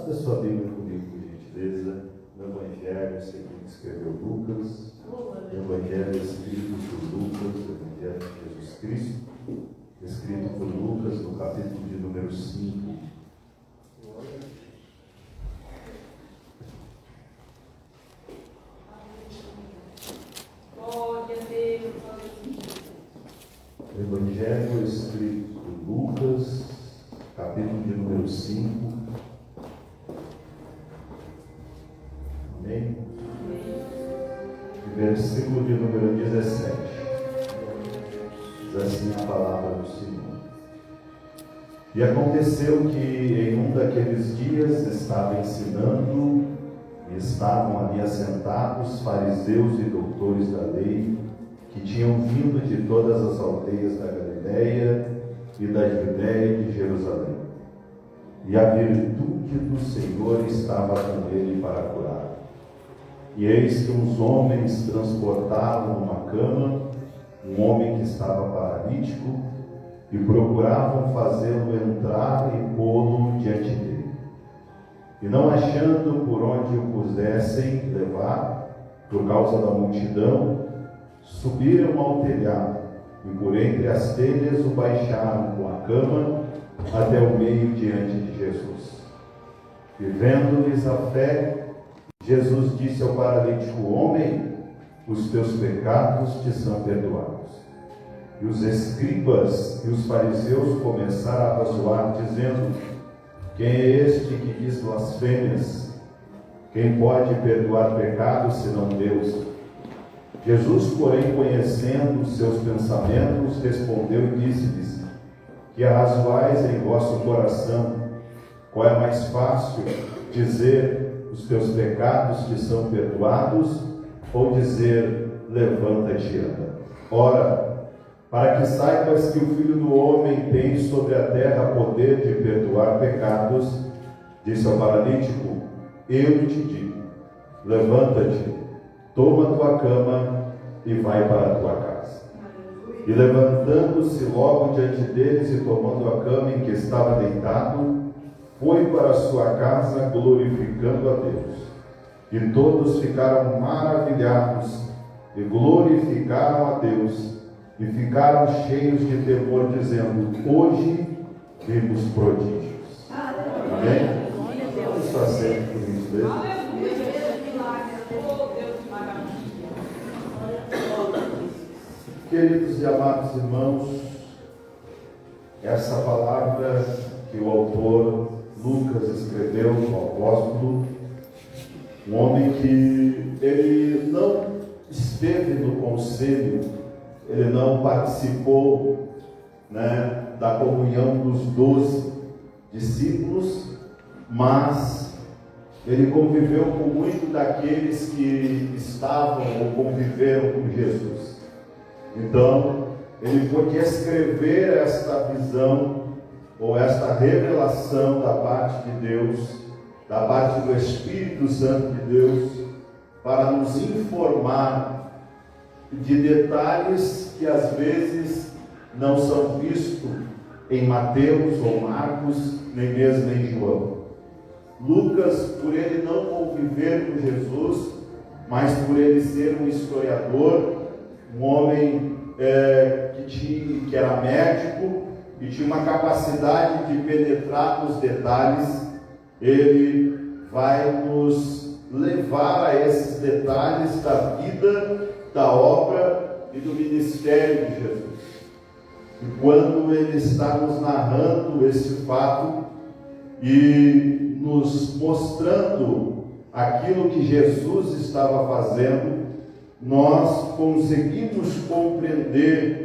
Abra sua Bíblia comigo, por gentileza, no Evangelho segundo escreveu Lucas, no Evangelho escrito por Lucas, o Evangelho de Jesus Cristo, escrito por Lucas, no capítulo de número 5. Evangelho escrito por Lucas, capítulo de número 5. Amém? Versículo de número 17. Diz assim a palavra do Senhor. E aconteceu que em um daqueles dias estava ensinando, e estavam ali assentados fariseus e doutores da lei, que tinham vindo de todas as aldeias da Galileia e da Judéia e de Jerusalém. E a virtude do Senhor estava com ele para curar. E eis que uns homens transportavam numa cama um homem que estava paralítico e procuravam fazê-lo entrar e pô-lo diante dele. E não achando por onde o pusessem levar, por causa da multidão, subiram ao telhado e por entre as telhas o baixaram com a cama até o meio diante de Jesus. E vendo-lhes a fé, Jesus disse ao paralítico: homem, os teus pecados te são perdoados. E os escribas e os fariseus começaram a razoar, dizendo: quem é este que diz blasfêmias? Quem pode perdoar pecados senão Deus? Jesus, porém, conhecendo os seus pensamentos, respondeu e disse-lhes: que arrazoais em vosso coração? Qual é mais fácil, dizer: os teus pecados te são perdoados, ou dizer: levanta-te e anda? Ora, para que saibas que o Filho do Homem tem sobre a terra poder de perdoar pecados, disse ao paralítico: eu te digo, levanta-te, toma tua cama e vai para a tua casa. E levantando-se logo diante deles e tomando a cama em que estava deitado, foi para a sua casa glorificando a Deus. E todos ficaram maravilhados e glorificaram a Deus e ficaram cheios de temor, dizendo: hoje vimos prodígios. Amém? Vamos estar sempre por isso. Queridos e amados irmãos, essa palavra que o autor Lucas escreveu, o apóstolo, um homem que ele não esteve no conselho, ele não participou, da comunhão dos 12 discípulos, mas ele conviveu com muitos daqueles que estavam ou conviveram com Jesus. Então, ele pôde escrever esta visão, ou esta revelação da parte de Deus, da parte do Espírito Santo de Deus, para nos informar de detalhes que às vezes não são vistos em Mateus ou Marcos, nem mesmo em João. Lucas, por ele não conviver com Jesus, mas por ele ser um historiador, um homem que era médico e tinha uma capacidade de penetrar nos detalhes, ele vai nos levar a esses detalhes da vida, da obra e do ministério de Jesus. E quando ele está nos narrando esse fato e nos mostrando aquilo que Jesus estava fazendo, nós conseguimos compreender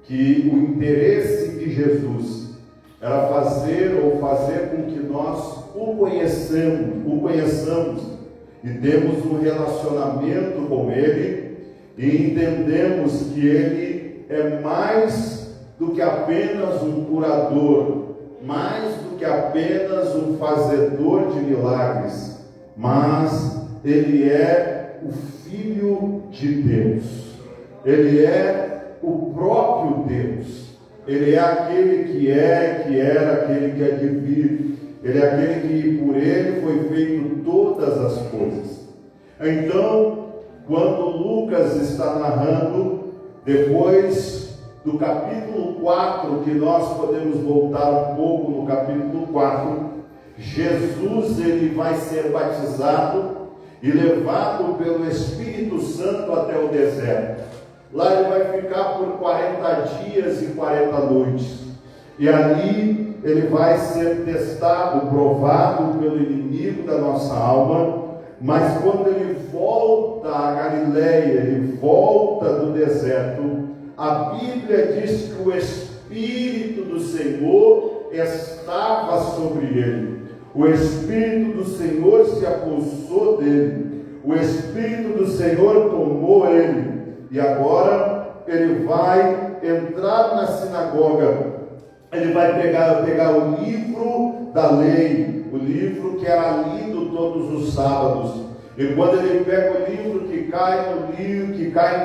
que o interesse de Jesus era fazer com que nós o conheçamos e temos um relacionamento com Ele e entendemos que Ele é mais do que apenas um curador, mais do que apenas um fazedor de milagres, mas Ele é o Filho de Deus, Ele é o próprio Deus, Ele é aquele que era, aquele que é de vir, Ele é aquele que por ele foi feito todas as coisas. Então, quando Lucas está narrando, depois do capítulo 4, que nós podemos voltar um pouco no capítulo 4, Jesus ele vai ser batizado e levado pelo Espírito Santo até o deserto. Lá ele vai ficar por 40 dias e 40 noites. E ali ele vai ser testado, provado pelo inimigo da nossa alma. Mas quando ele volta a Galileia, ele volta do deserto, a Bíblia diz que o Espírito do Senhor estava sobre ele. O Espírito do Senhor se apossou dele. O Espírito do Senhor tomou ele. E agora ele vai entrar na sinagoga. Ele vai pegar o livro da lei, o livro que era lido todos os sábados. E quando ele pega o livro que cai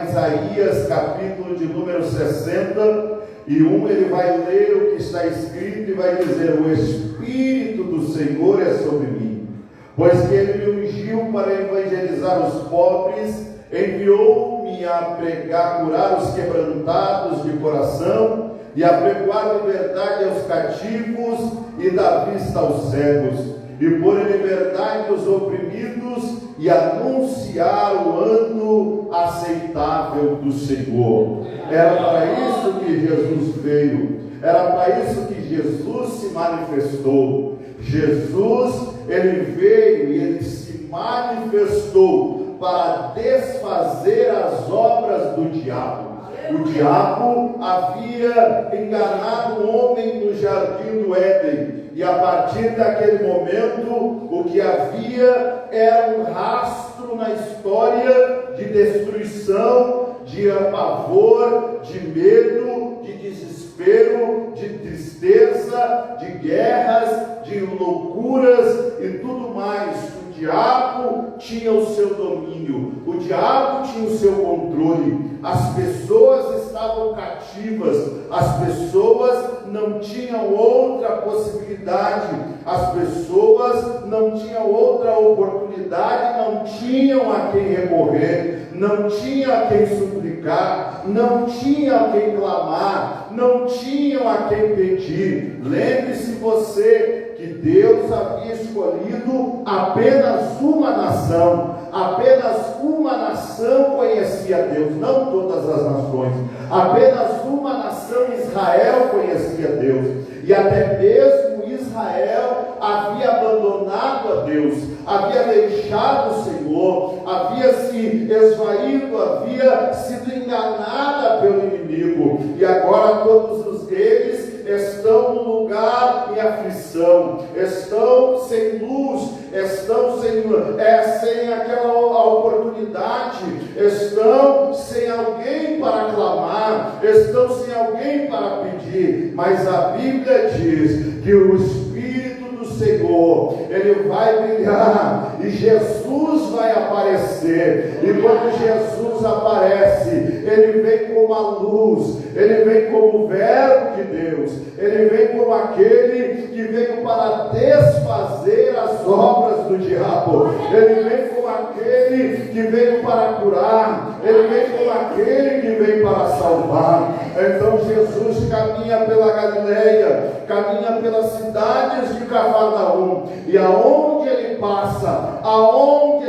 em Isaías, capítulo de número 60, ele vai ler o que está escrito e vai dizer: o Espírito do Senhor é sobre mim, pois que ele me ungiu para evangelizar os pobres, enviou-me a pregar, curar os quebrantados de coração, e apregoar liberdade aos cativos e dar vista aos cegos, e pôr em liberdade os oprimidos, e anunciar o ano aceitável do Senhor. Era para isso que Jesus veio, era para isso que Jesus se manifestou. Jesus, ele veio e ele se manifestou para desfazer as obras do diabo. O diabo havia enganado o homem no jardim do Éden, e a partir daquele momento o que havia era um rastro na história de destruição, de pavor, de medo, de desespero, de tristeza, de guerras, de loucuras e tudo mais. O diabo tinha o seu domínio, o diabo tinha o seu controle, as pessoas estavam cativas, as pessoas não tinham outra possibilidade, as pessoas não tinham outra oportunidade, não tinham a quem recorrer, não tinha a quem suplicar, não tinha a quem clamar, não tinham a quem pedir. Lembre-se você que Deus havia escolhido apenas uma nação. Apenas uma nação conhecia Deus, não todas as nações. Apenas uma nação, Israel, conhecia Deus. E até mesmo Israel havia abandonado a Deus, havia deixado o Senhor, havia se esvaído, havia sido enganada pelo inimigo. E agora todos eles estão no lugar em aflição, estão sem luz, estão sem aquela oportunidade, estão sem alguém para clamar, estão sem alguém para pedir. Mas a Bíblia diz que o Espírito do Senhor, ele vai brilhar e Jesus vai aparecer. E quando Jesus aparece, ele vem como a luz, ele vem como o Verbo de Deus, ele vem como aquele que veio para desfazer as obras do diabo, ele vem como aquele que veio para curar, ele vem como aquele que veio para salvar. Então Jesus caminha pela Galileia, caminha pelas cidades de Cafarnaum, e aonde ele passa, aonde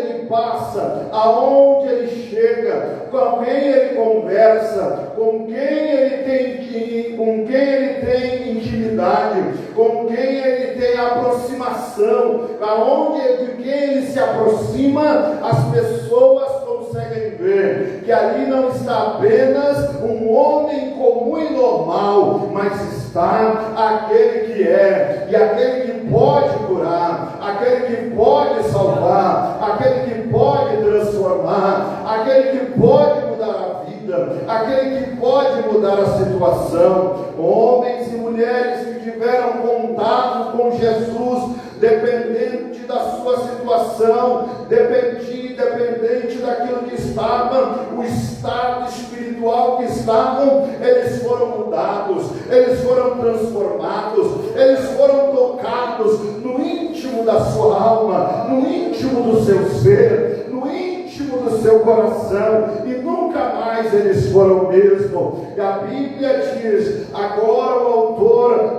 ele chega, com quem ele conversa, com quem ele tem intimidade, com quem ele tem aproximação, de quem ele se aproxima, as pessoas conseguem ver que ali não está apenas um homem comum e normal, mas está aquele que é, e aquele que pode curar, aquele que pode salvar, aquele que pode transformar, aquele que pode mudar a vida, aquele que pode mudar a situação. Homens e mulheres que tiveram contato com Jesus, dependente da sua situação, situação, dependente daquilo que estava, o estado espiritual que estavam, eles foram mudados, eles foram transformados, eles foram tocados no íntimo da sua alma, no íntimo do seu ser, no íntimo do seu coração, e nunca mais eles foram mesmo. E a Bíblia diz, agora o autor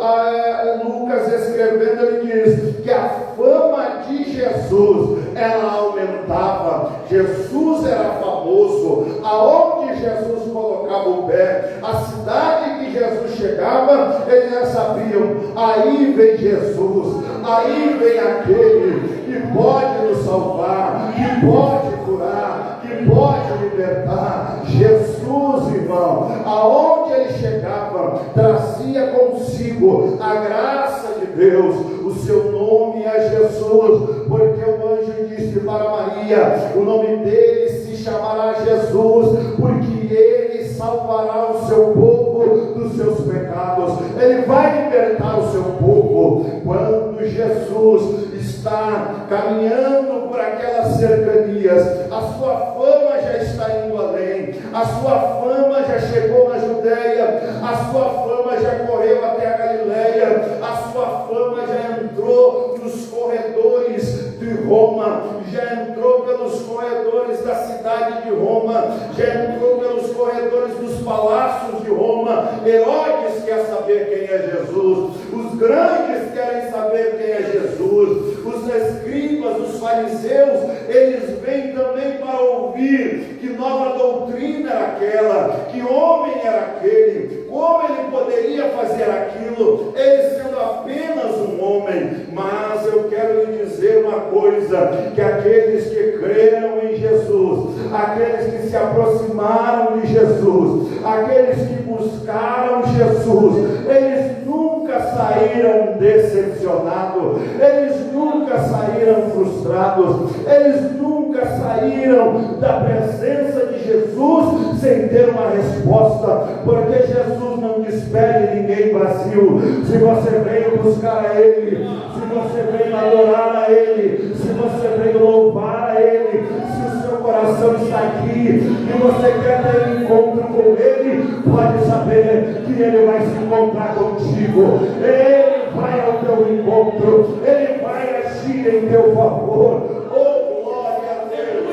Lucas escrevendo, ele diz que a fama de Jesus, ela aumentava. Jesus era famoso, aonde Jesus colocava o pé, a cidade que Jesus chegava, eles já sabiam, aí vem Jesus, aí vem aquele que pode nos salvar, que pode curar, que pode libertar. Jesus, irmão, aonde ele chegava, trazia consigo a graça de Deus. O seu nome é Jesus, porque o anjo disse para Maria, o nome dele se chamará Jesus, porque ele salvará o seu povo dos seus pecados, ele vai libertar o seu povo. Quando Jesus está caminhando por aquelas cercanias, a sua fama já está indo além, a sua fama já chegou na Judeia, a sua fama já correu até a Galileia, a sua fama já entrou nos corredores de Roma, já entrou pelos corredores da cidade de Roma, já entrou pelos corredores dos palácios de Roma. Herodes quer saber quem é Jesus, os grandes querem saber quem é Jesus, os escribas, os fariseus, eles vêm também para ouvir que nova doutrina era aquela, que homem era aquele, como ele poderia fazer aquilo, ele sendo apenas um homem. Mas eu quero lhe dizer uma coisa, que aqueles que creram em Jesus, aqueles que se aproximaram de Jesus, aqueles que buscaram Jesus, eles nunca saíram decepcionados, eles nunca saíram frustrados, eles nunca saíram da presença de Jesus sem ter uma resposta, porque Jesus não despede ninguém vazio. Se você veio buscar a Ele, se você veio adorar a Ele, se você veio louvar a Ele, se o seu coração está aqui e você quer ter um encontro com Ele, pode saber que Ele vai se encontrar contigo, Ele vai ao teu encontro, Ele vai agir em teu favor. Oh, glória a Deus!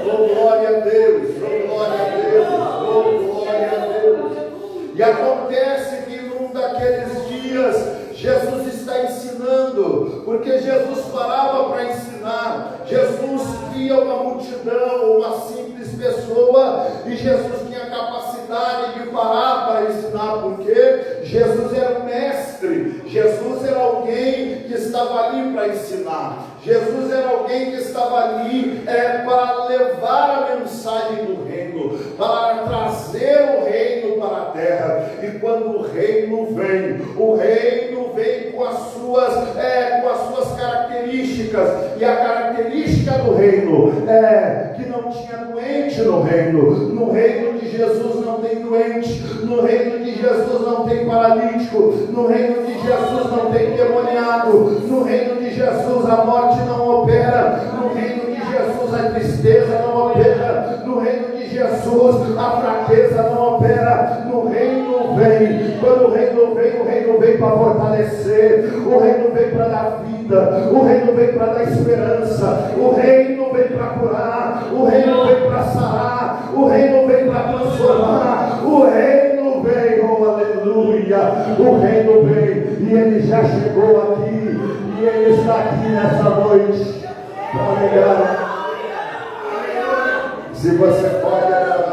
Oh, glória a Deus! Oh, glória a Deus! Oh, glória a Deus! E acontece que num daqueles dias, Jesus está ensinando, porque Jesus parava para ensinar. Jesus via uma multidão, uma simples pessoa, e Jesus tinha capacidade de parar para ensinar, porque Jesus era um mestre, Jesus era alguém que estava ali para ensinar, Jesus era alguém que estava ali para levar a mensagem do reino, para trazer o reino para a terra. E quando o reino vem com as suas características, e a característica do reino é que não tinha doente no reino. No reino de Jesus não tem doente, no reino de Jesus não tem paralítico, no reino de Jesus não tem demoniado, no reino de Jesus a morte não opera, no reino de Jesus a tristeza não opera, no reino de Jesus a fraqueza não opera. No reino vem, quando o reino vem para fortalecer, o reino vem para dar vida, o reino vem para dar esperança, o reino vem para curar, o reino vem para sarar, o reino vem para transformar, o reino vem, oh aleluia, o reino vem, e ele já chegou aqui, e ele está aqui nessa noite para alegrar. Se você pode adorar,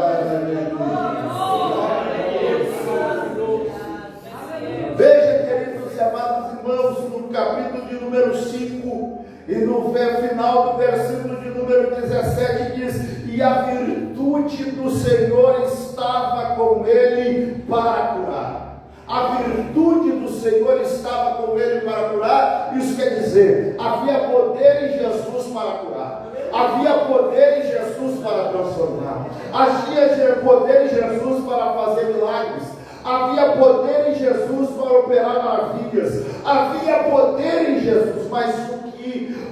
veja, queridos e amados irmãos, no capítulo de número 5 e no final do versículo de número 17 diz: e a virtude do Senhor estava com ele para curar. A virtude do Senhor estava com ele para curar. Isso quer dizer, havia poder em Jesus para curar, havia poder em Jesus para transformar, havia poder em Jesus para fazer milagres, havia poder em Jesus para operar maravilhas, havia poder em Jesus. Mas o que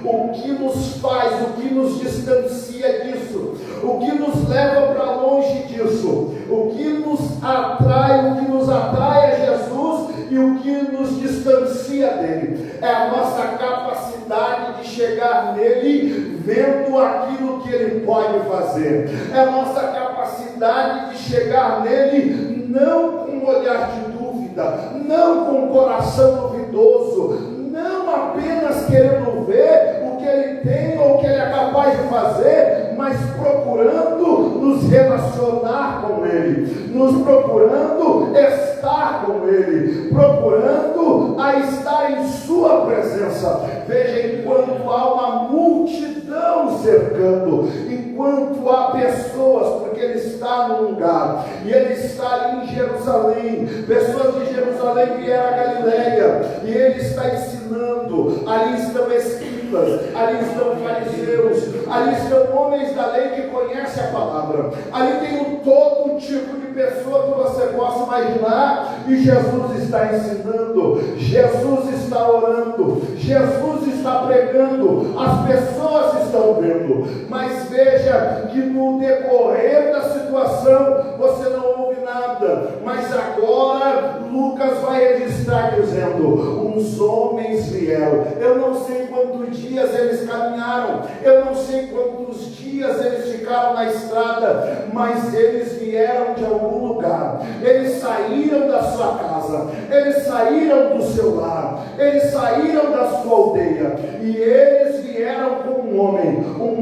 o que nos faz, o que nos distancia disso, o que nos leva para longe disso, o que nos atrai a Jesus e o que nos distancia dele. É a nossa capacidade de chegar nele vendo aquilo que ele pode fazer. É a nossa capacidade de chegar nele não com um olhar de dúvida, não com um coração duvidoso, não apenas querendo ver o que ele tem ou o que ele é capaz de fazer, mas procurando nos relacionar com ele, nos procurando estar com ele, procurando a estar em sua presença. Veja, enquanto há uma multidão cercando, enquanto há pessoas, porque ele está no lugar, e ele está ali em Jerusalém, pessoas de Jerusalém vieram a Galileia, e ele está ensinando, ali estão escribas, ali estão fariseus, ali estão homens da lei que conhecem a palavra, ali tem todo tipo de pessoa que você possa imaginar, e Jesus está ensinando, Jesus está orando, Jesus está pregando, as pessoas estão vendo, mas veja que no decorrer da situação você não ouve nada, mas agora Lucas vai registrar dizendo: uns homens vieram. Eu não sei quantos dias eles caminharam, eu não sei quantos dias eles ficaram na estrada, mas eles vieram de algum lugar, eles saíram da sua casa, eles saíram do seu lar, eles saíram da sua aldeia, e eles vieram com um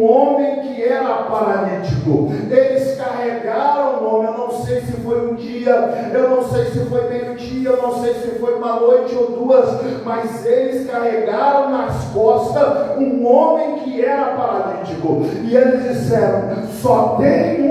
homem que era paralítico. Eles carregaram o homem. Eu não sei se foi um dia, eu não sei se foi meio-dia, eu não sei se foi uma noite ou duas, mas eles carregaram nas costas um homem que era paralítico, e eles disseram: só tem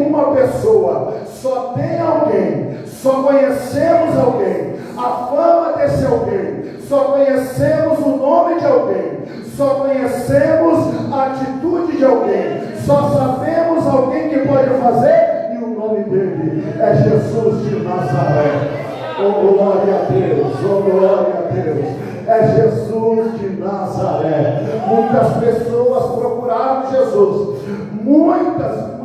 uma pessoa, só tem alguém, só conhecemos alguém, a fama desse alguém, só conhecemos o nome de alguém, só conhecemos a atitude de alguém, só sabemos alguém que pode fazer, e o nome dele é Jesus de Nazaré. Oh, glória a Deus, oh, glória a Deus. É Jesus de Nazaré. Muitas pessoas procuraram Jesus, muitas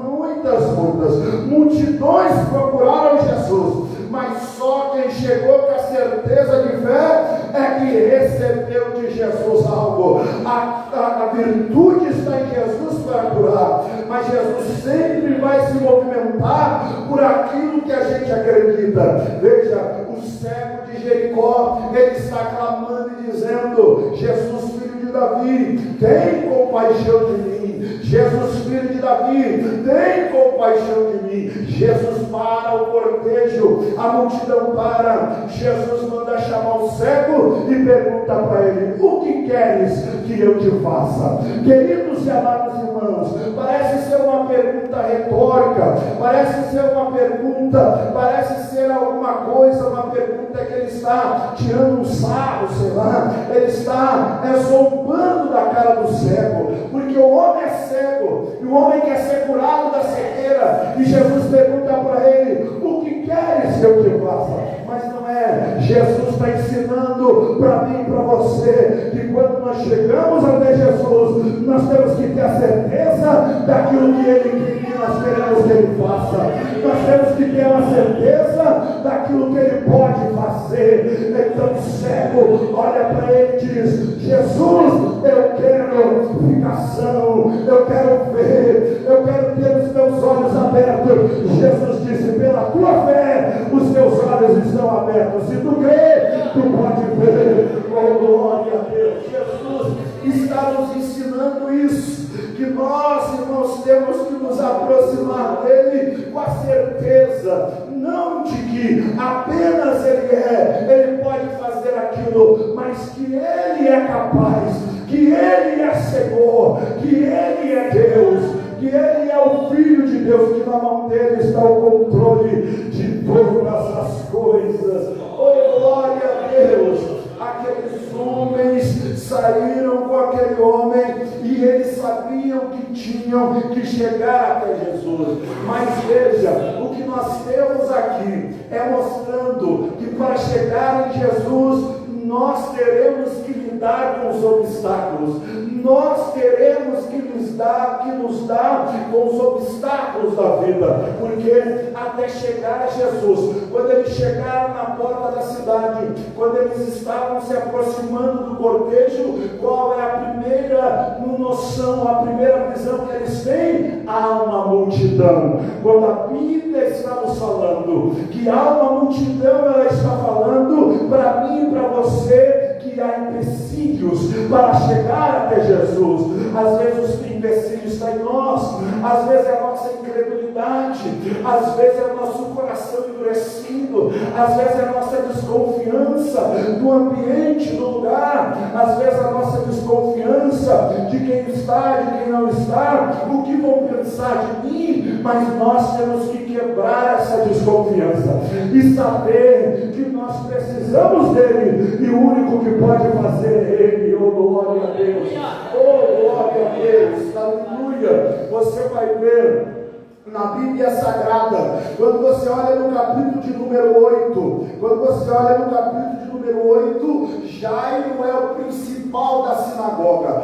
multidões procuraram Jesus, mas só quem chegou com a certeza de fé é que recebeu de Jesus algo. A virtude está em Jesus para curar, mas Jesus sempre vai se movimentar por aquilo que a gente acredita. Veja, o cego de Jericó, ele está clamando e dizendo: Jesus, filho de Davi, tem compaixão de mim. Jesus, filho de Davi, tem compaixão de mim. Jesus para o cortejo, a multidão para, Jesus manda chamar o cego e pergunta para ele: o que queres que eu te faça? Queridos e amados irmãos, parece ser uma pergunta retórica, parece ser uma pergunta, parece ser alguma coisa, uma pergunta que ele está tirando um sarro, sei lá, ele está zombando da cara do cego, porque o homem é cego, e o homem quer ser curado da cegueira, e Jesus pergunta para ele: o que queres que eu te faça? Mas não é. Jesus está ensinando para mim e para você que quando nós chegamos até Jesus, nós temos que ter a certeza daquilo que nós queremos que Ele faça. Nós temos que ter a certeza daquilo que Ele pode fazer. Então o cego olha para ele e diz: Jesus, eu quero ficação, eu quero ver, eu quero ter os meus olhos abertos. Jesus disse: pela tua fé, os teus olhos estão abertos. Se tu crê, tu pode ver. Oh, glória a Deus. Jesus está nos ensinando isso, que nós, irmãos, temos que nos aproximar dele com a certeza, não de que apenas ele pode fazer aquilo, mas que ele é capaz, que ele é Senhor, que ele é Deus, que ele é o Filho de Deus, que na mão dele está o controle de todas as coisas. Oh, glória a Deus. Aqueles homens saíram com aquele homem e eles sabiam que tinham que chegar até Jesus. Mas veja, o que nós temos aqui é mostrando que para chegar em Jesus nós teremos que lidar com os obstáculos. Nós teremos que nos dar com os obstáculos da vida, porque até chegar a Jesus, quando eles chegaram na porta da cidade, quando eles estavam se aproximando do cortejo, qual é a primeira noção, a primeira visão que eles têm? Há uma multidão. Quando a Bíblia está nos falando que há uma multidão, ela está falando para mim e para você que há empecilhos para chegar até Jesus. Às vezes os empecilhos estão em nós, às vezes é a nossa incredulidade, às vezes é o nosso coração endurecido, às vezes é a nossa desconfiança do ambiente, do lugar, às vezes a nossa desconfiança de quem está, de quem não está, o que vão pensar de mim, mas nós temos que quebrar essa desconfiança e saber que nós precisamos dele, e o único que pode fazer é ele. Oh, glória a Deus, oh, glória a Deus, aleluia. Você vai ver na Bíblia Sagrada, quando você olha no capítulo de número 8, Jairo é o principal da sinagoga.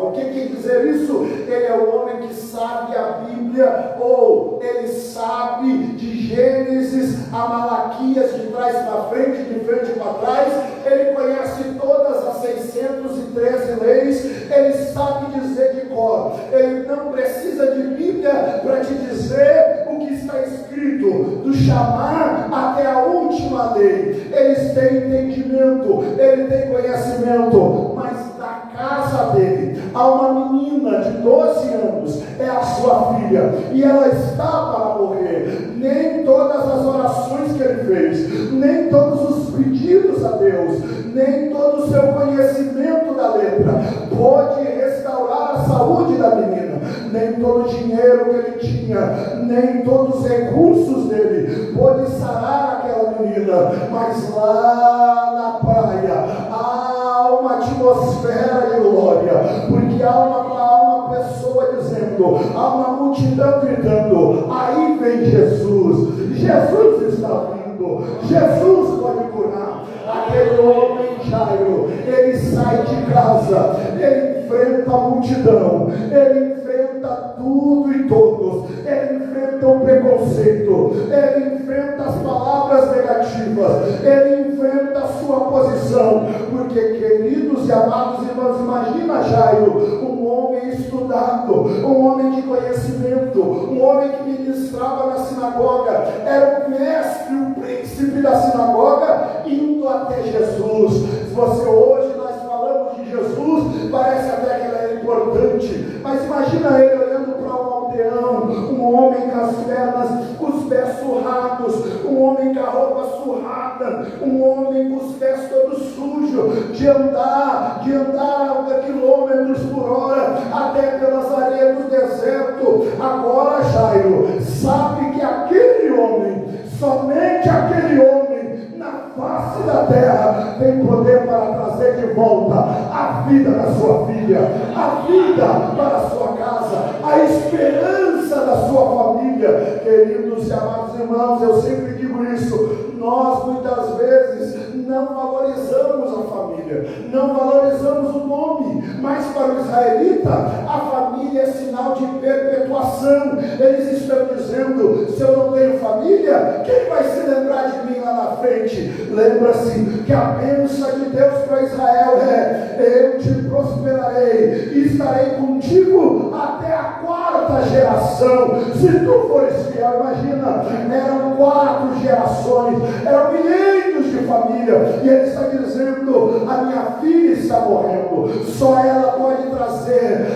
O que quer dizer isso? Ele é o homem que sabe a Bíblia, ou ele sabe de Gênesis a Malaquias, de trás para frente, de frente para trás. Ele conhece todas as 613 leis, ele sabe dizer de cor. Ele não precisa de Bíblia para te dizer o que está escrito, do chamar até a última lei. Eles têm entendimento, ele tem conhecimento, mas da casa dele há uma menina de 12 anos, é a sua filha, e ela está para morrer. Nem todas as orações que ele fez, nem todos os pedidos a Deus, nem todo o seu conhecimento da letra pode restaurar a saúde da menina, nem todo o dinheiro que ele tinha, nem todos os recursos dele pode sarar aquela menina. Mas lá na praia há uma atmosfera de glória, porque há uma pessoa dizendo, há uma multidão gritando: aí vem Jesus, Jesus está vindo, Jesus pode curar. Aquele homem Jairo, ele sai de casa, ele enfrenta a multidão, ele enfrenta tudo e todos, ele enfrenta o preconceito, ele enfrenta as palavras negativas, ele enfrenta a sua posição, porque, queridos e amados irmãos, imagina Jairo, um homem estudado, um homem de conhecimento, um homem que ministrava na sinagoga, era o mestre, o príncipe da sinagoga, indo até Jesus. Se você hoje nós falamos de Jesus, parece até que ele é importante, mas imagina ele olhando para um aldeão, um homem com as pernas, com os pés surrados, um homem com a roupa surrada, um homem com os pés todos sujos, de andar a quilômetros por hora, até pelas areias do deserto. Agora Jairo sabe que aquele homem, somente aquele homem na face da terra tem poder para trazer de volta a vida da sua filha, a vida para a sua casa, a esperança da sua família. Queridos e amados irmãos, eu sempre digo isso, nós muitas vezes não valorizamos a família, não valorizamos o nome, mas para o israelita a família é sinal de perpetuação. Eles estão dizendo: se eu não tenho família, quem vai se lembrar de mim lá na frente? Lembra-se que a bênção de Deus para Israel é: eu te prosperarei e estarei contigo até a 4ª geração, se tu fores fiel. Imagina, eram 4 gerações, eram milênios de família, e ele está dizendo: a minha filha está morrendo, só ela pode trazer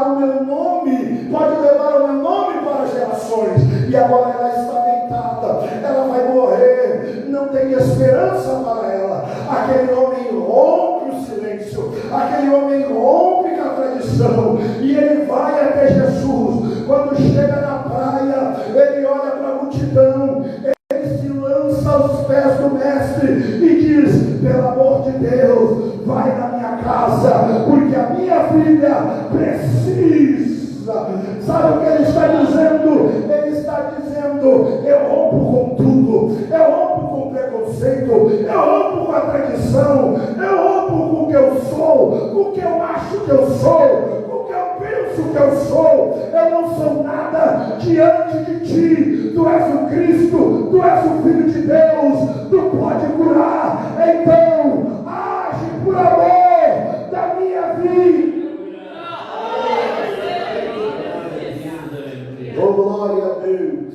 o meu nome, pode levar o meu nome para gerações, e agora ela está deitada, ela vai morrer, não tem esperança para ela. Aquele homem rompe o silêncio, aquele homem rompe com a tradição, e ele vai até Jesus. Quando chega na praia, ele olha para a multidão, ele se lança aos pés do mestre e diz: pelo amor de Deus, vai na minha casa, porque a minha filha precisa. Sabe o que ele está dizendo? Ele está dizendo: eu rompo com tudo, eu rompo com preconceito, jeito, eu rompo com a tradição, eu rompo com o que eu sou, com o que eu acho que eu sou, com o que eu penso que eu sou. Eu não sou nada diante de ti. Tu és o Cristo, tu és o Filho de Deus, tu pode curar. Então, age por amor da minha vida. Oh, glória a Deus.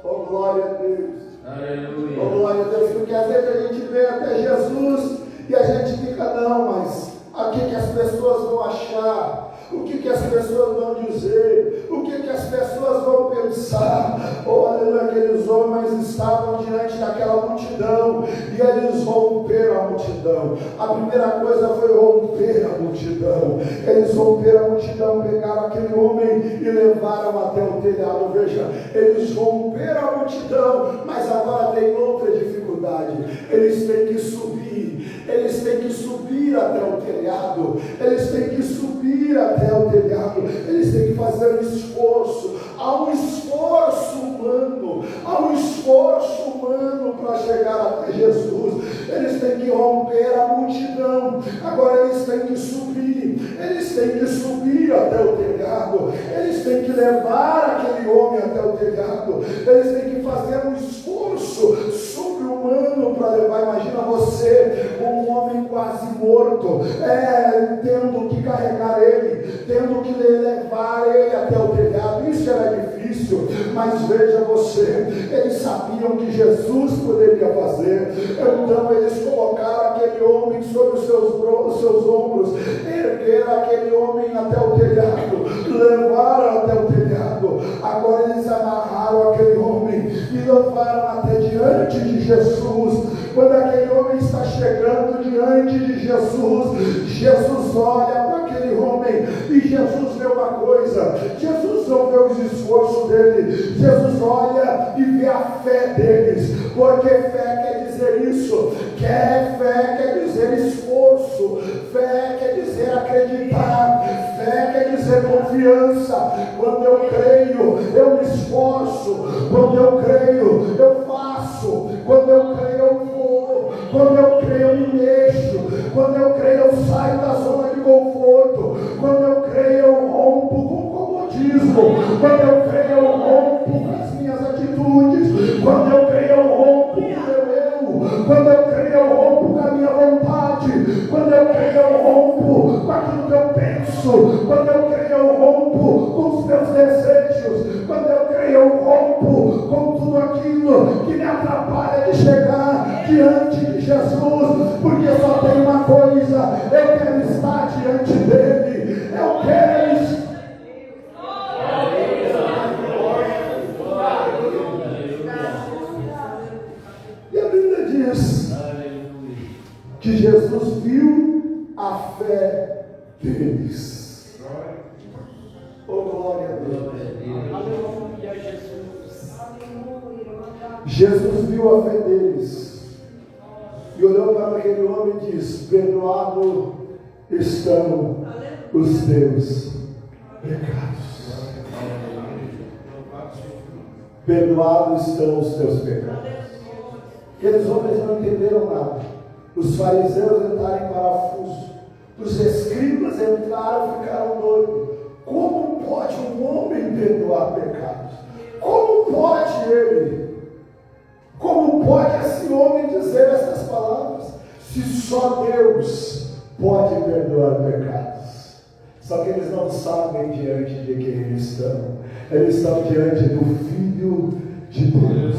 Oh, glória a Deus. Aleluia. Oh, glória a Deus. Porque às vezes a gente vem até Jesus e a gente fica, não, mas o que as pessoas vão achar? O que as pessoas vão dizer? O que as pessoas vão pensar? Oh, aleluia, aqueles homens estavam diante daquela multidão e eles romperam a multidão. A primeira coisa foi romper a multidão. Eles romperam a multidão, pegaram aquele homem e levaram até o telhado. Veja, eles romperam a multidão, mas agora tem outra dificuldade. Eles têm que subir. Eles têm que subir até o telhado. Eles têm que subir até o telhado. Eles têm que fazer um esforço. Há um esforço humano. Há um esforço humano para chegar até Jesus. Eles têm que romper a multidão. Agora eles têm que subir. Eles têm que subir até o telhado. Eles têm que levar aquele homem até o telhado. Eles têm que fazer um esforço sobre-humano para levar. Imagina você, um homem quase morto, tendo que carregar ele, tendo que levar ele até o telhado. Isso era difícil, mas veja você, eles sabiam que Jesus poderia fazer. Então eles colocaram aquele homem sobre os seus ombros, ergueram aquele homem até o telhado, levaram até o telhado. Agora eles amarraram aquele homem e levaram até diante de Jesus. Quando aquele homem está chegando diante de Jesus, Jesus olha para aquele homem e Jesus vê uma coisa. Jesus não vê os esforços dele, Jesus olha e vê a fé deles. Porque fé quer dizer isso, fé quer dizer esforço, fé quer dizer acreditar, fé quer dizer confiança. Quando eu creio, eu me esforço. Quando eu creio, eu faço. Quando eu creio, eu vou. Quando eu creio, eu me mexo. Quando eu creio, eu saio da zona de conforto. Quando eu creio, eu rompo com o comodismo. Quando eu creio, eu rompo com as minhas atitudes. Quando eu creio, eu rompo com o meu eu. Quando eu creio, eu rompo com a minha vontade. Quando eu creio, eu rompo com aquilo que eu penso. Quando eu creio, eu rompo com os meus desejos. Quando eu creio, eu rompo com tudo aquilo que me atrapalha de chegar diante de Jesus. Porque só tem uma coisa: eu quero estar diante dele. Eu quero estar. E a Bíblia diz que Jesus viu a fé deles. Oh, glória a Deus. Jesus viu a fé deles e olhou para aquele homem e disse: perdoado estão os teus pecados. Perdoados estão os teus pecados. Aqueles homens não entenderam nada. Os fariseus entraram em parafuso. Os escribas entraram e ficaram doidos. Como pode um homem perdoar pecados? Como pode ele? Como pode esse homem dizer essas palavras? Se só Deus pode perdoar pecados. Só que eles não sabem diante de quem eles estão. Eles estão diante do Filho de Deus.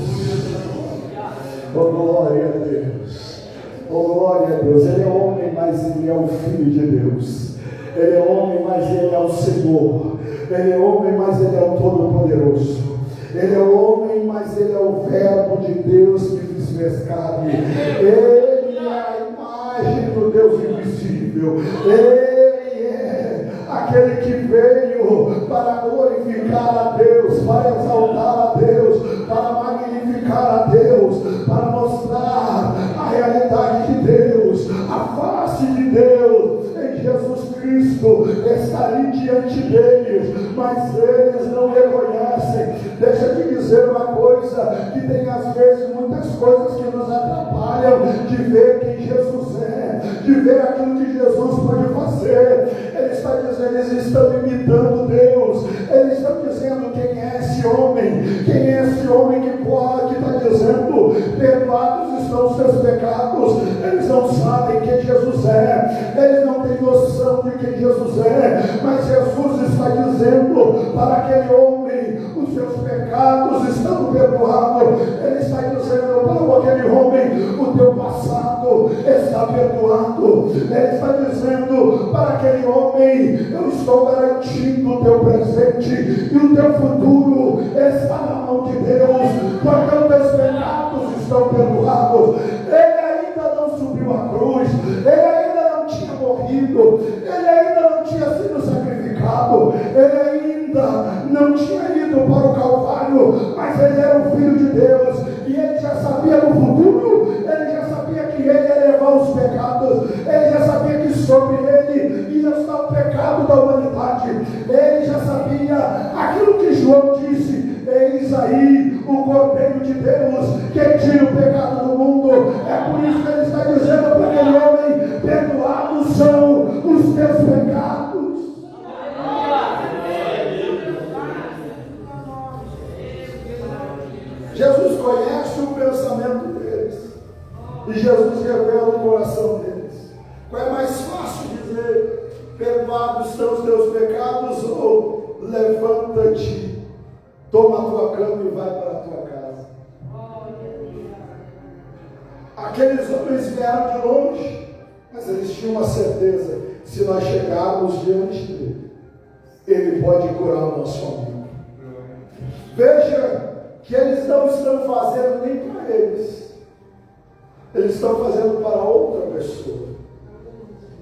Oh, glória a Deus. Oh, glória a Deus. Ele é homem, mas ele é o Filho de Deus. Ele é homem, mas ele é o Senhor. Ele é homem, mas ele é o Todo-Poderoso. Ele é homem, mas ele é o Verbo de Deus que se fez carne. Ele é a imagem do Deus invisível. Ele é aquele que veio para glorificar a Deus, para exaltar a Deus, para magnificar a Deus, para mostrar a realidade de Deus, a face de Deus em Jesus Cristo está ali diante deles, mas eles não reconhecem. Deixa eu te dizer uma coisa, que tem às vezes muitas coisas que nos atrapalham de ver quem Jesus é, de ver aquilo que Jesus pode fazer. Ele está dizendo, eles estão imitando Deus, eles estão dizendo quem é esse homem, que pode, está dizendo, perdoados estão os teus pecados. Eles não sabem quem Jesus é, eles não têm noção de quem Jesus é, mas Jesus está dizendo para aquele homem, os seus pecados estão perdoados. Ele está dizendo para aquele homem, o teu passado está perdoado. Ele está dizendo para aquele homem, eu estou garantindo o teu presente e o teu futuro está na mão de Deus, porque os teus pecados estão perdoados. Ele ainda não subiu à cruz, ele ainda não tinha morrido, ele ainda não tinha sido sacrificado, ele ainda não tinha ido para o Calvário, mas ele era o Filho de Deus, e ele já sabia no futuro, ele já sabia que ele ia levar os pecados, ele já sabia que sobre ele ia estar o pecado da humanidade, ele já sabia aquilo que João disse: eis aí o Cordeiro de Deus que tira o pecado do mundo. É por isso que ele está dizendo para aquele homem: perdoados são os teus pecados. Jesus conhece o pensamento deles e Jesus revela o coração deles. Qual é mais fácil dizer: perdoados são os teus pecados, ou levanta-te, toma a tua cama e vai para a tua casa? Aqueles homens vieram de longe, mas eles tinham uma certeza: se nós chegarmos diante dele, ele pode curar o nosso amigo. Veja que eles não estão fazendo nem para eles, eles estão fazendo para outra pessoa.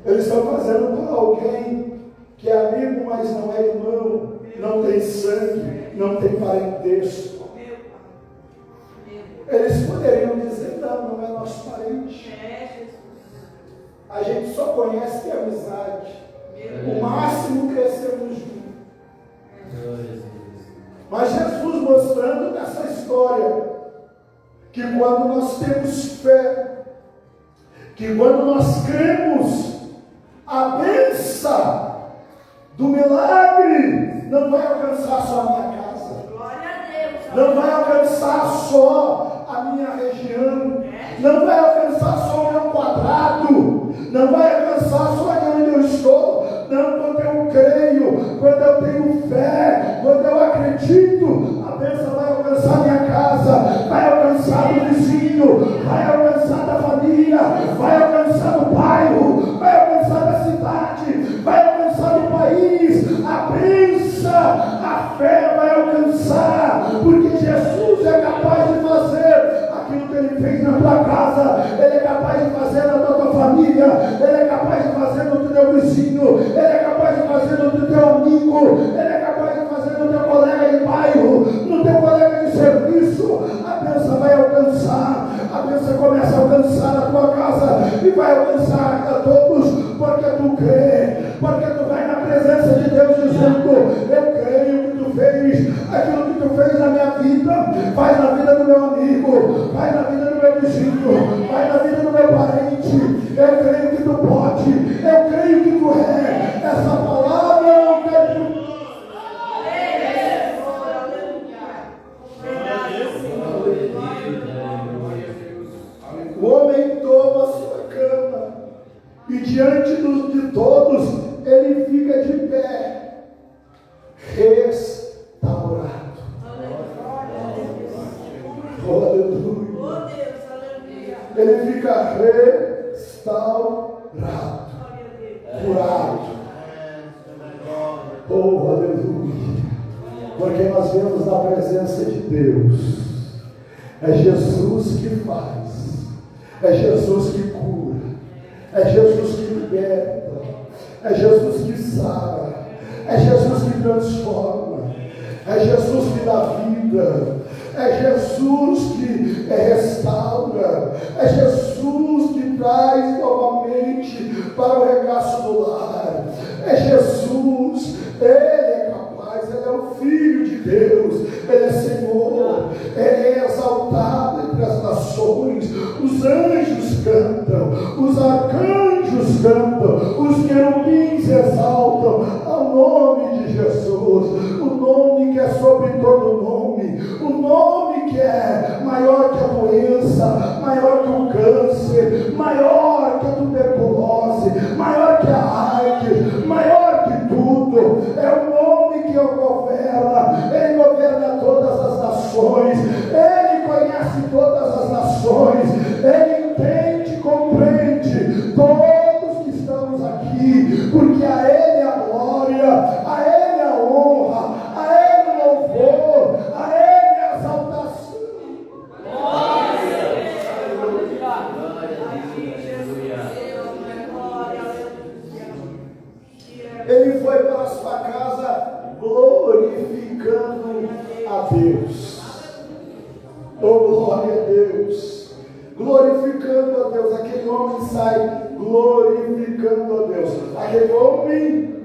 Eles estão fazendo para alguém que é amigo, mas não é irmão, não tem sangue, não tem parentesco. Eles poderiam dizer: não é nosso parente, a gente só conhece que é amizade, o máximo crescemos juntos. Mas Jesus mostrando nessa história que quando nós temos fé, que quando nós cremos, a bênção do milagre não vai alcançar só a minha casa, não vai alcançar só a minha região, não vai alcançar só o meu quadrado, não vai alcançar só aqui onde eu estou. Não, quando eu creio, quando eu tenho fé, quando eu acredito, a bênção vai alcançar a minha casa, vai alcançar o vizinho, vai alcançar a família, vai alcançar o bairro, vai alcançar a cidade, vai alcançar o país. A bênção, a fé vai alcançar, porque Jesus é capaz de fazer aquilo que ele fez na tua casa, ele é capaz de fazer na tua família, ele é capaz de fazer no teu vizinho, ele é capaz de fazer no teu amigo, ele é capaz de fazer no teu colega de bairro, no teu colega de serviço. A bênção vai alcançar, a bênção começa a alcançar a tua casa e vai alcançar a todos, porque tu crê, porque tu vai na presença de Deus dizendo: eu creio que tu fez aquilo que tu fez na minha vida, faz na vida do meu amigo, faz na vida do meu vizinho, faz na vida do meu parente. Eu creio que tu pode, eu creio que tu é. Essa palavra eu quero. O homem toma a sua cama e diante de todos ele fica de pé, restaurado. Oh, aleluia. Ele fica restaurado, curado. Oh, aleluia. Porque nós vemos na presença de Deus. É Jesus que faz, é Jesus que cura, é Jesus que liberta, é Jesus que sara, é Jesus que transforma, é Jesus que dá vida, é Jesus que restaura, é Jesus que traz novamente para o regaço do lar. É Jesus, Ele é capaz, Ele é o Filho de Deus, Ele é Senhor, Ele é exaltado entre as nações. Os anjos cantam, os arcanjos cantam, os querubins exaltam ao nome de Jesus, o nome que é sobre todo nome, o nome que é maior que a doença, maior que o câncer, maior que a tuberculose, maior que a AIDS, maior que tudo. É o nome que governa, Ele governa todas as nações, Ele conhece todas as nações, Ele entende, compreende todos que estamos aqui, porque a Ele a glória, a Ele a honra, a Ele o louvor, a Ele a exaltação. Ele foi para a sua casa glorificando a Deus. Oh, glória a Deus. Glorificando a Deus. Aquele homem sai glorificando a Deus. Aquele homem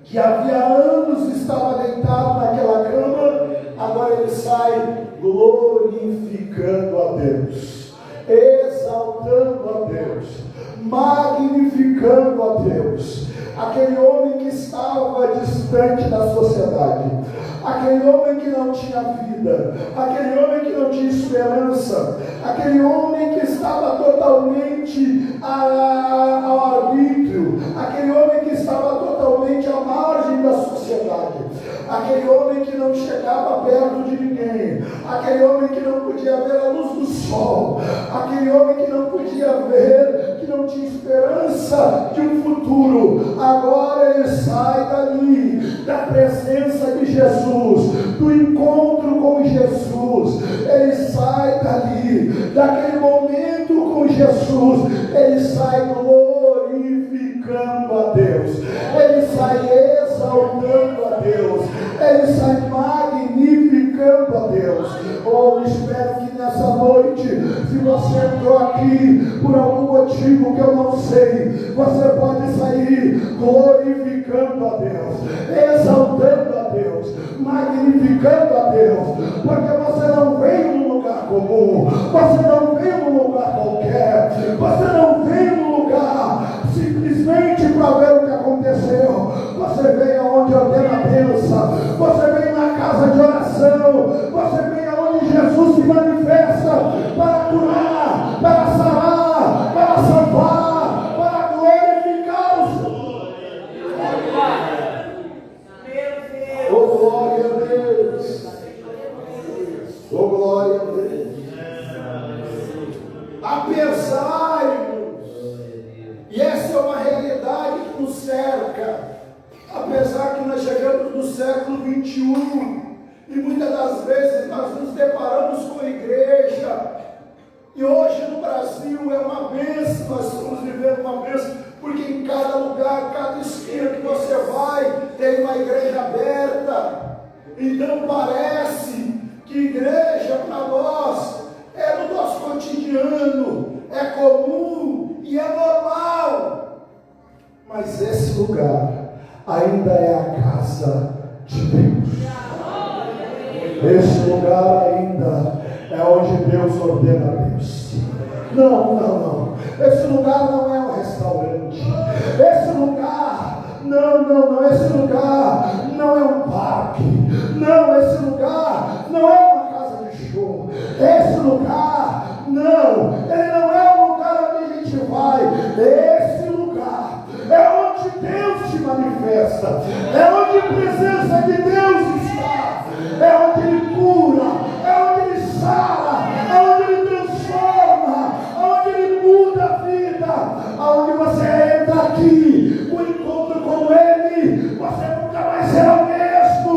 que havia anos estava deitado naquela cama, agora ele sai glorificando a Deus, exaltando a Deus, magnificando a Deus. Aquele homem que estava distante da sociedade, aquele homem que não tinha vida, aquele homem que não tinha esperança, aquele homem que estava totalmente ao arbítrio, aquele homem que estava totalmente à margem da sociedade, aquele homem que não chegava perto de ninguém, aquele homem que não podia ver a luz do sol, aquele homem que não podia ver, que não tinha esperança de um futuro. Agora ele sai dali, da presença de Jesus, do encontro com Jesus. Ele sai dali, daquele momento com Jesus, ele sai glorificando a Deus, ele sai exaltando a Deus, ele sai magnificando a Deus. Oh, espero que nessa noite, se você entrou aqui por algum motivo que eu não sei, você pode sair glorificando a Deus, exaltando a Deus, magnificando a Deus, porque você não veio num lugar comum, você não veio num lugar qualquer, você não veio num lugar simplesmente para ver o que aconteceu. Você veio aonde ordena a bênção, você veio na casa de oração, você veio aonde Jesus se manifesta para curar, para sarar, para salvar, para glorificar o Senhor. Oh, glória a Deus! Oh, glória a Deus! Apesar, e essa é uma realidade que nos cerca, apesar que nós chegamos no século 21 e muitas das vezes nós nos deparamos com a igreja, e hoje no Brasil é uma bênção, nós estamos vivendo uma bênção, porque em cada lugar, cada esquina que você vai, tem uma igreja aberta. Então parece que igreja para nós é no nosso cotidiano, é comum e é normal, mas esse lugar ainda é a casa de Deus. Esse lugar ainda é onde Deus ordena a Deus. Não. Esse lugar não é um restaurante. Esse lugar, não. Esse lugar não é um parque. Não, esse lugar não é uma casa de show. Esse lugar, não. Ele não é um lugar onde a gente vai. Esse lugar é onde Deus se manifesta. É onde a presença de Deus está. É onde Ele cura. É onde Ele sara. É onde Ele transforma. Onde Ele muda a vida. Onde você entra aqui, o encontro com Ele, você nunca mais será o mesmo.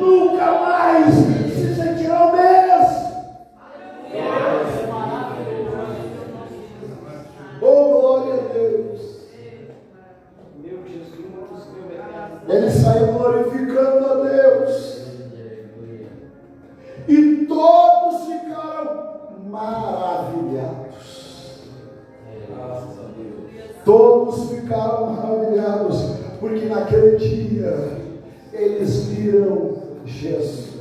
Nunca mais se sentirá o mesmo. Oh, glória a Deus. Ele saiu glorificando a Deus. E todos ficaram maravilhados. Todos ficaram maravilhados, porque naquele dia eles viram Jesus.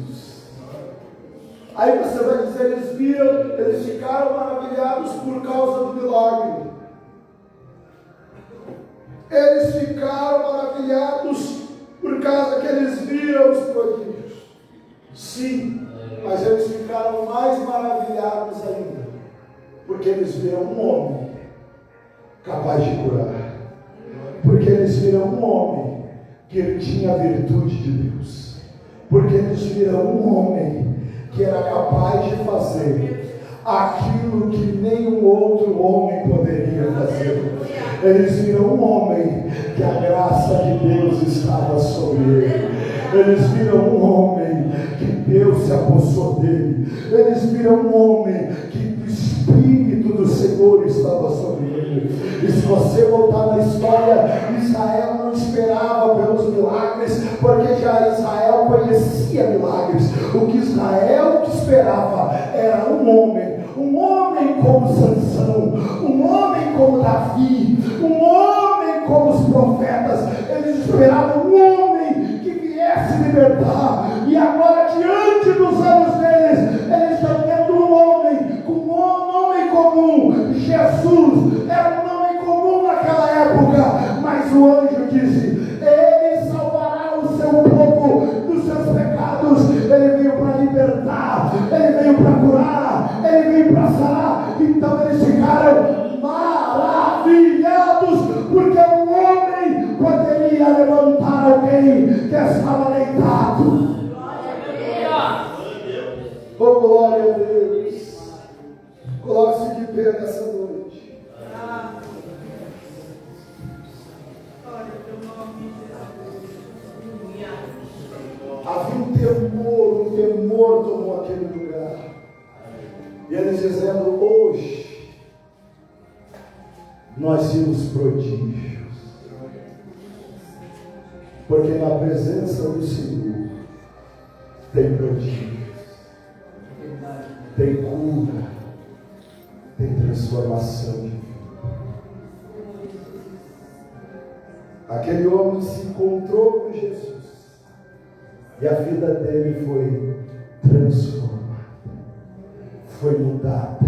Aí você vai dizer, eles ficaram maravilhados por causa do milagre. Eles ficaram maravilhados por causa que eles viram os prodígios. Sim, mas eles ficaram mais maravilhados ainda, porque eles viram um homem capaz de curar. Porque eles viram um homem que tinha a virtude de Deus. Porque eles viram um homem que era capaz de fazer aquilo que nenhum outro homem poderia fazer. Eles viram um homem que a graça de Deus estava sobre ele. Eles viram um homem que Deus se apossou dele. Eles viram um homem que o Espírito do Senhor estava sobre ele. E se você voltar na história, Israel não esperava pelos milagres, porque já Israel conhecia milagres. O que Israel esperava era um homem como Sansão, um homem como Davi, um homem como os profetas. Eles esperavam um homem que viesse libertar, e agora diante dos olhos deles, eles estão vendo um homem comum. Jesus era um homem comum naquela época, mas o anjo disse: ele salvará o seu povo dos seus pecados. Ele veio para libertar, ele veio para curar, ele veio para sarar. Então eles ficaram maravilhados, porque um homem poderia levantar alguém que estava deitado. Oh, glória a Deus. Coloque-se de pé nessa noite. Havia um temor tomou aquele lugar. E eles dizendo: hoje nós vimos prodígios, porque na presença do Senhor tem prodígios, tem cura, tem transformação de vida. Aquele homem se encontrou com Jesus e a vida dele foi transformada, foi mudada.